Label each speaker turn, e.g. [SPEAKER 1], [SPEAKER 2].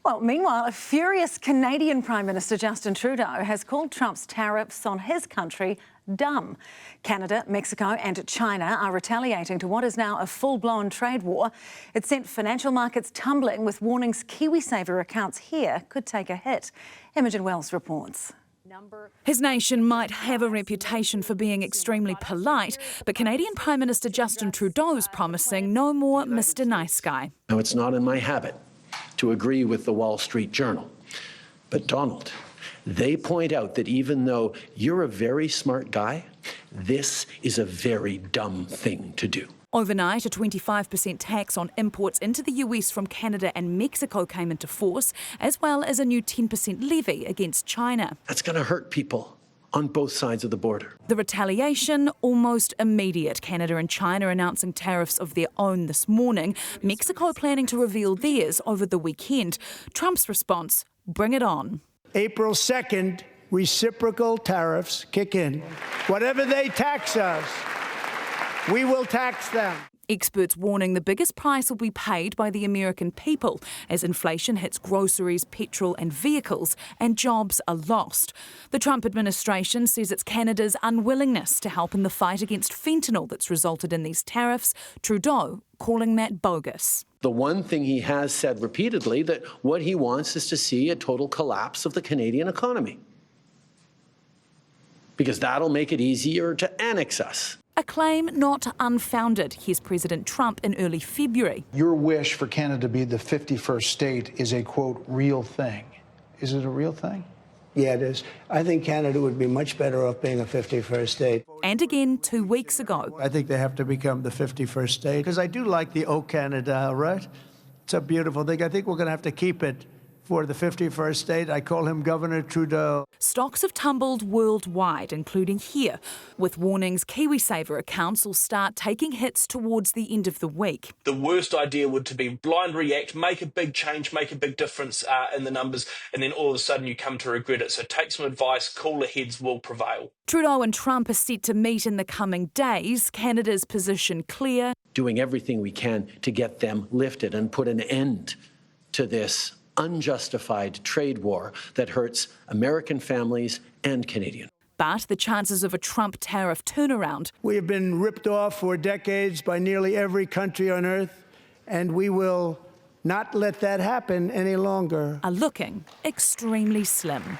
[SPEAKER 1] Well, meanwhile, a furious Canadian Prime Minister Justin Trudeau has called Trump's tariffs on his country dumb. Canada, Mexico and China are retaliating to what is now a full-blown trade war. It sent financial markets tumbling, with warnings Kiwisaver accounts here could take a hit. Imogen Wells reports.
[SPEAKER 2] His nation might have a reputation for being extremely polite, but Canadian Prime Minister Justin Trudeau's promising no more Mr. Nice Guy.
[SPEAKER 3] Now, it's not in my habit to agree with the Wall Street Journal, but Donald, they point out that even though you're a very smart guy, this is a very dumb thing to do.
[SPEAKER 2] Overnight, a 25% tax on imports into the US from Canada and Mexico came into force, as well as a new 10% levy against China.
[SPEAKER 3] That's going to hurt people on both sides of the border.
[SPEAKER 2] The retaliation, almost immediate. Canada and China announcing tariffs of their own this morning. Mexico planning to reveal theirs over the weekend. Trump's response, bring it on.
[SPEAKER 4] April 2nd, reciprocal tariffs kick in. Whatever they tax us, we will tax them.
[SPEAKER 2] Experts warning the biggest price will be paid by the American people as inflation hits groceries, petrol and vehicles, and jobs are lost. The Trump administration says it's Canada's unwillingness to help in the fight against fentanyl that's resulted in these tariffs. Trudeau calling that bogus.
[SPEAKER 3] The one thing he has said repeatedly, that what he wants is to see a total collapse of the Canadian economy, because that'll make it easier to annex us.
[SPEAKER 2] A claim not unfounded. Here's President Trump in early February.
[SPEAKER 5] Your wish for Canada to be the 51st state is a, quote, real thing. Is it a real thing?
[SPEAKER 4] Yeah, it is. I think Canada would be much better off being a 51st state.
[SPEAKER 2] And again 2 weeks ago.
[SPEAKER 4] I think they have to become the 51st state, because I do like the "O Canada," right? It's a beautiful thing. I think we're going to have to keep it for the 51st state. I call him Governor Trudeau.
[SPEAKER 2] Stocks have tumbled worldwide, including here, with warnings Kiwisaver accounts will start taking hits towards the end of the week.
[SPEAKER 6] The worst idea would to be blind react, make a big change, make a big difference in the numbers, and then all of a sudden you come to regret it. So take some advice, cooler heads will prevail.
[SPEAKER 2] Trudeau and Trump are set to meet in the coming days. Canada's position clear.
[SPEAKER 3] Doing everything we can to get them lifted and put an end to this unjustified trade war that hurts American families and Canadians.
[SPEAKER 2] But the chances of a Trump tariff turnaround.
[SPEAKER 4] We have been ripped off for decades by nearly every country on earth, and we will not let that happen any longer.
[SPEAKER 2] Are looking extremely slim.